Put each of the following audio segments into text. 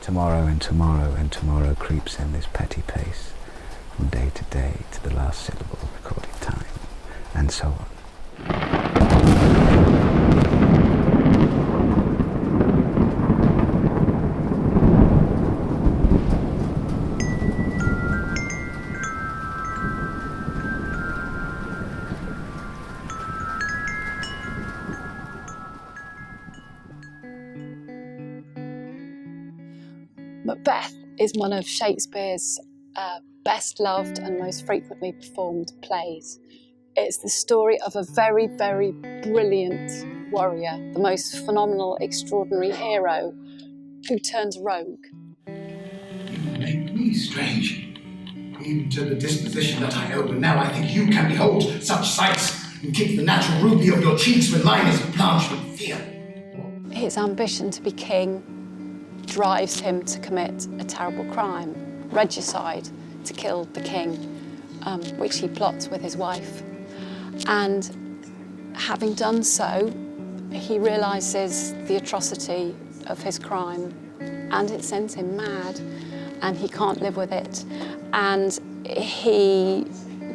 Tomorrow and tomorrow and tomorrow creeps in this petty pace, from day to day to the last syllable of recorded time, and so on. Macbeth is one of Shakespeare's best loved and most frequently performed plays. It's the story of a very, very brilliant warrior, the most phenomenal, extraordinary hero who turns rogue. You make me strange, even to the disposition that I know, but now I think you can behold such sights and keep the natural ruby of your cheeks when mine is blanched with fear. His ambition to be king drives him to commit a terrible crime, regicide, to kill the king, which he plots with his wife. And having done so, he realises the atrocity of his crime, and it sends him mad, and he can't live with it. And he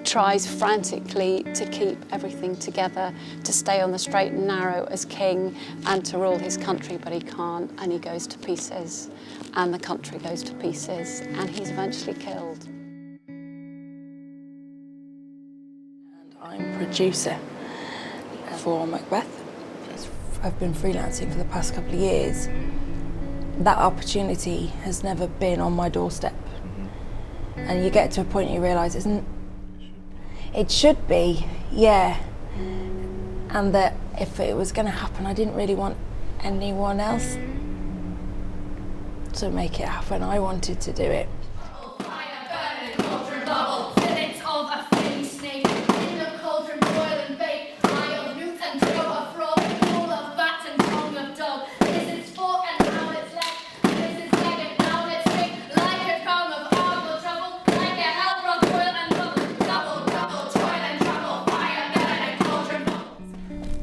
tries frantically to keep everything together, to stay on the straight and narrow as king and to rule his country, but he can't, and he goes to pieces, and the country goes to pieces, and he's eventually killed. And I'm producer for Macbeth. I've been freelancing for the past couple of years. That opportunity has never been on my doorstep. And you get to a point you realise it should be, yeah. And that if it was going to happen, I didn't really want anyone else to make it happen. I wanted to do it.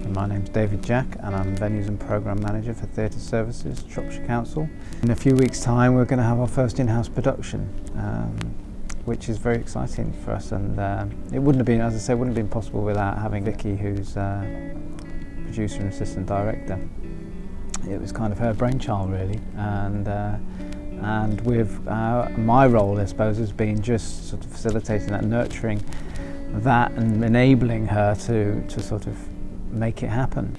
My name's David Jack and I'm Venues and Programme Manager for Theatre Services, Shropshire Council. In a few weeks' time we're going to have our first in-house production, which is very exciting for us, and it wouldn't have been, as I say, wouldn't have been possible without having Vicky, who's producer and assistant director. It was kind of her brainchild really, and with my role I suppose has been just sort of facilitating that, nurturing that and enabling her to sort of make it happen.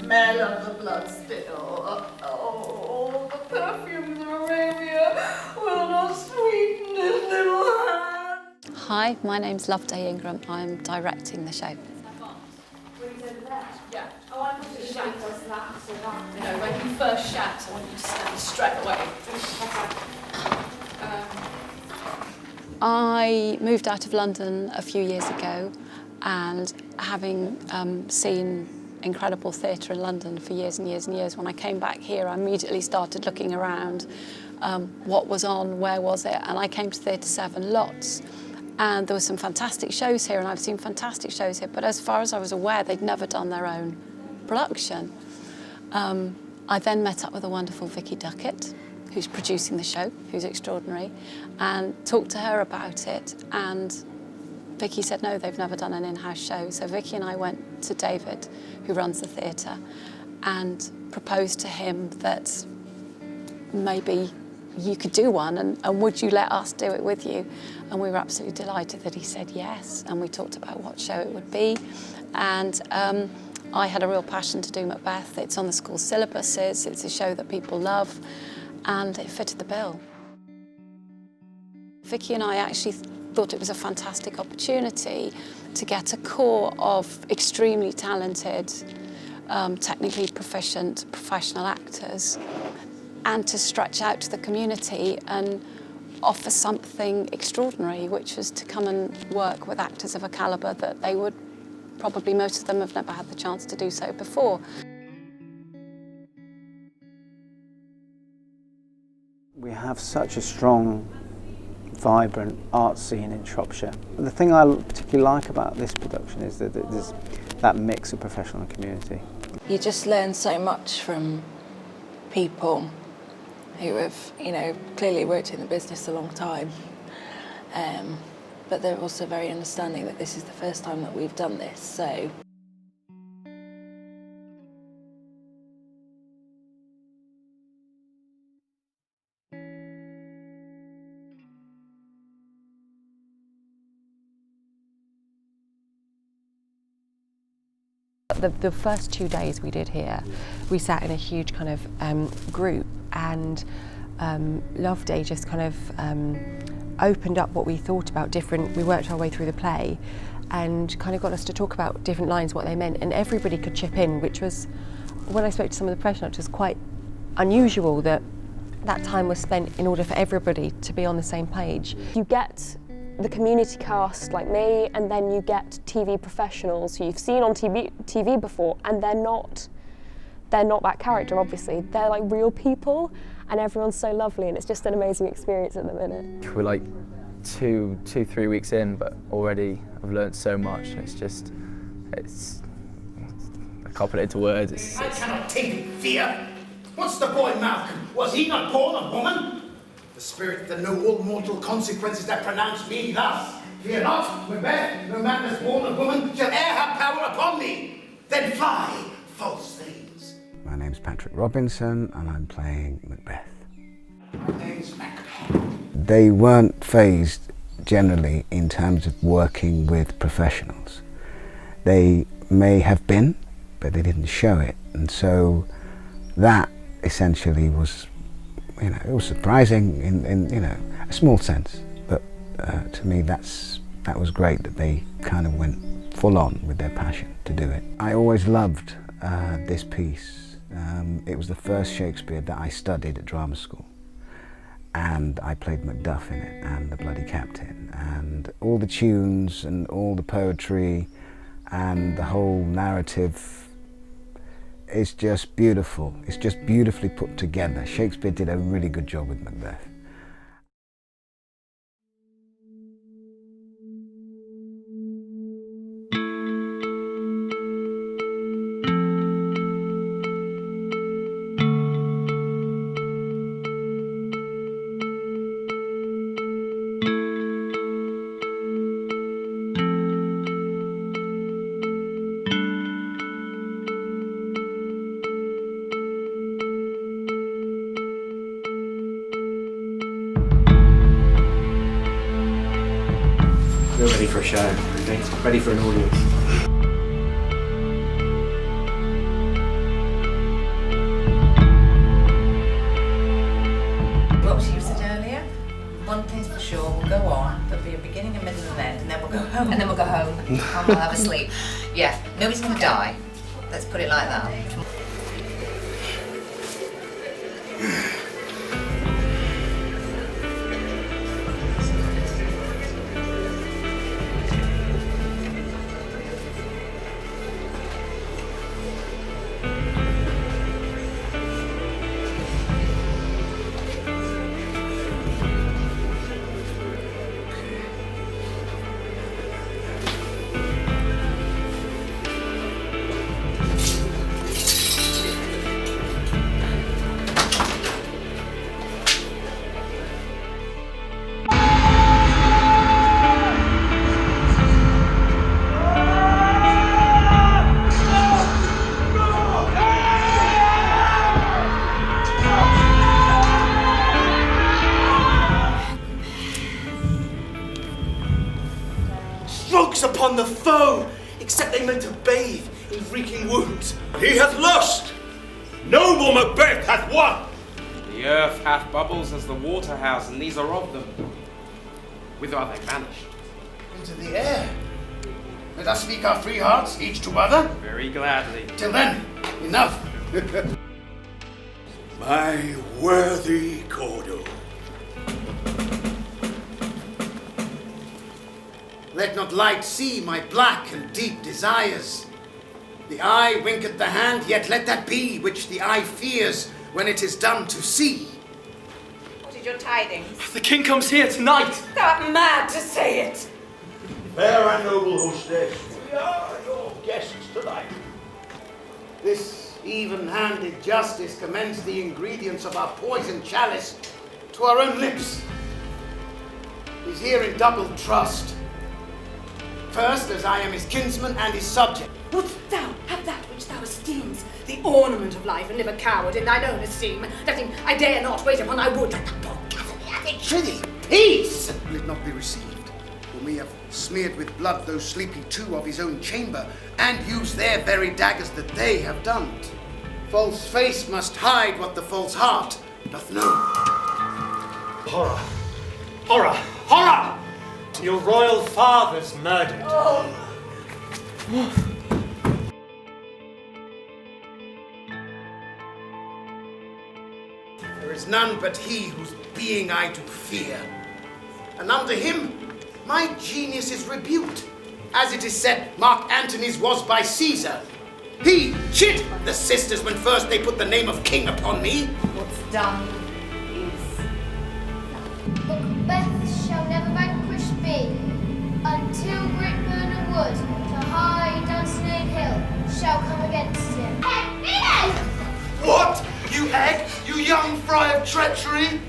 Smell of the blood spill. Oh, the perfumes of Arabia will not sweeten this little hand. Hi, my name's Loveday Ingram. I'm directing the show. Yeah. Oh, I thought it shout was that, so that. No, when you first shout, I want you to stand straight away. I moved out of London a few years ago, and having seen incredible theatre in London for years and years and years, when I came back here I immediately started looking around, what was on, where was it, and I came to Theatre 7 lots, and there were some fantastic shows here, and I've seen fantastic shows here, but as far as I was aware they'd never done their own production. I then met up with a wonderful Vicky Duckett, who's producing the show, who's extraordinary, and talked to her about it, and Vicky said, no, they've never done an in-house show. So Vicky and I went to David, who runs the theatre, and proposed to him that maybe you could do one, and would you let us do it with you? And we were absolutely delighted that he said yes, and we talked about what show it would be. And I had a real passion to do Macbeth. It's on the school syllabuses, it's a show that people love, and it fitted the bill. Vicky and I actually thought it was a fantastic opportunity to get a core of extremely talented, technically proficient professional actors, and to stretch out to the community and offer something extraordinary, which was to come and work with actors of a calibre that they would probably, most of them have never had the chance to do so before. We have such a strong, vibrant art scene in Shropshire. The thing I particularly like about this production is that there's that mix of professional and community. You just learn so much from people who have, clearly worked in the business a long time. But they're also very understanding that this is the first time that we've done this, so. The first 2 days we did here, we sat in a huge kind of group, and Loveday just kind of opened up what we thought about different, we worked our way through the play and kind of got us to talk about different lines, what they meant, and everybody could chip in, which was, when I spoke to some of the professionals, it was quite unusual that that time was spent in order for everybody to be on the same page. You get the community cast like me, and then you get TV professionals who you've seen on TV before, and they're not that character, obviously. They're like real people, and everyone's so lovely, and it's just an amazing experience at the minute. We're like 3 weeks in, but already I've learned so much. It's I can't put it into words. I cannot take fear. What's the boy Malcolm? Was he not born a woman? The spirit that know all mortal consequences that pronounce me thus. Fear not, Macbeth, no man that's born a woman shall e'er have power upon me. Then fly, false things. My name's Patrick Robinson and I'm playing Macbeth. My name's MACBETH. They weren't phased generally in terms of working with professionals. They may have been, but they didn't show it. And so that essentially was, it was surprising in a small sense, but to me that was great that they kind of went full on with their passion to do it. I always loved this piece. It was the first Shakespeare that I studied at drama school, and I played Macduff in it and the Bloody Captain, and all the tunes and all the poetry and the whole narrative. It's just beautiful. It's just beautifully put together. Shakespeare did a really good job with Macbeth. We're ready for a show, okay? Ready for an audience. What was you said earlier? One thing's for sure, we'll go on, there'll be a beginning, a middle and an end, and then we'll go home. And then we'll go home, and we'll have a sleep. Yeah, nobody's gonna die. Let's put it like that. Strokes upon the foe, except they meant to bathe in reeking wounds. He hath lost! Noble Macbeth hath won! The earth hath bubbles as the water house, and these are of them. Whither are they vanished? Into the air. Let us speak our free hearts, each to other. Very gladly. Till then, enough. My worthy Cordo. Let not light see my black and deep desires. The eye winketh the hand, yet let that be which the eye fears when it is done to see. What is your tidings? The king comes here tonight. Thou art mad to say it. Fair and noble hostess, we are your guests tonight. This Even-handed justice commends the ingredients of our poison chalice to our own lips. He's here in double trust. First, as I am his kinsman and his subject. Wouldst thou have that which thou esteemest the ornament of life, and live a coward in thine own esteem, letting I dare not wait upon thy wood like the poor Prithee, peace! Will it not be received? Whom we have smeared with blood those sleepy two of his own chamber, and use their very daggers that they have done. False face must hide what the false heart doth know. Horror! Horror! Horror! Your royal father's murdered. There is none but he whose being I do fear. And under him, my genius is rebuked. As it is said, Mark Antony's was by Caesar. He chid the sisters when first they put the name of king upon me. What's done is Macbeth shall never vanquish me, until great Bernard Wood to high Dunsinane Hill shall come against him. What? You egg? You young fry of treachery?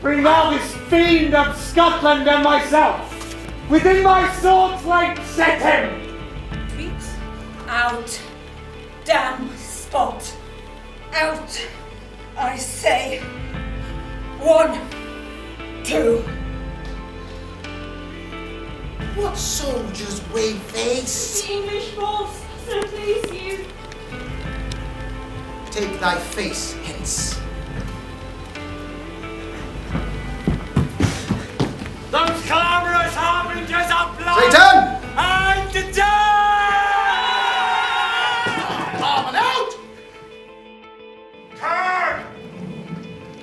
Bring thou this fiend of Scotland and myself. Within my sword's length set him. Beat out, damn spot. Out, I say. 1, 2. What soldiers wave face? English boss, so please you. Take thy face hence. Those clamorous harbingers of blood Satan! and death! Arm and out! Turn!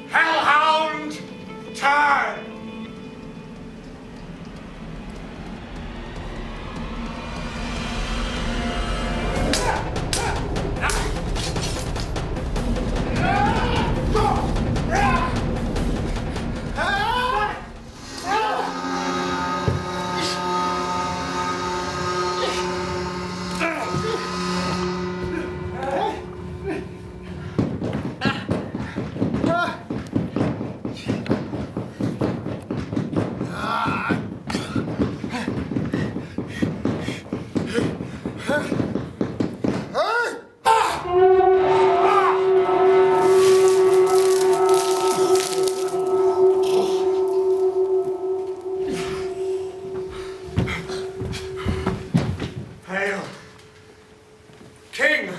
Hellhound, turn! Hail, King,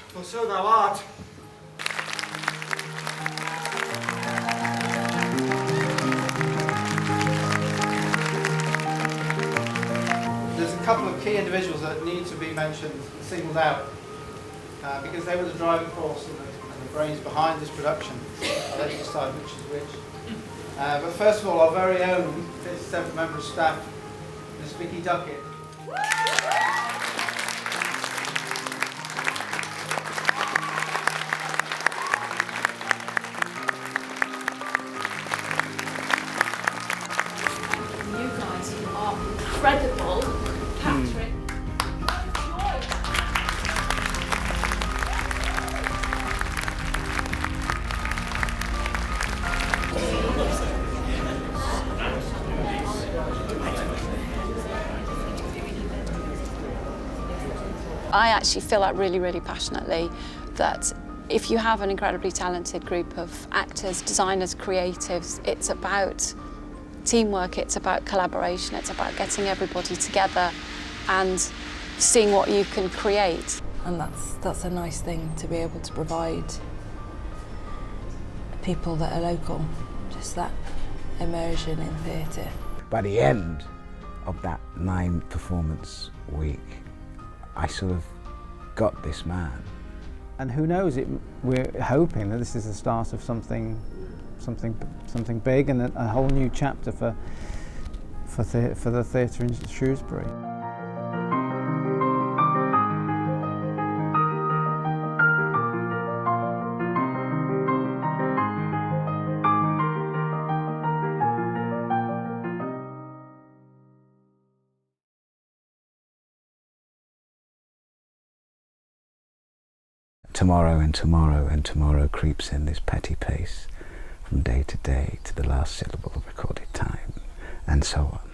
for so thou art. There's a couple of key individuals that need to be mentioned, singled out, because they were the driving force and the brains behind this production. I'll let you decide which is which. But first of all, our very own 57th member of staff, Miss Vicky Duckett. You guys are incredible. Patrick. I actually feel that really, really passionately that if you have an incredibly talented group of actors, designers, creatives, it's about teamwork, it's about collaboration, it's about getting everybody together and seeing what you can create. And that's a nice thing to be able to provide people that are local, just that immersion in theatre. By the end of that 9-performance week, I sort of got this man. And who knows, we're hoping that this is the start of something big and a whole new chapter for the theatre in Shrewsbury. tomorrow and tomorrow and tomorrow creeps in this petty pace from day to day to the last syllable of recorded time, and so on.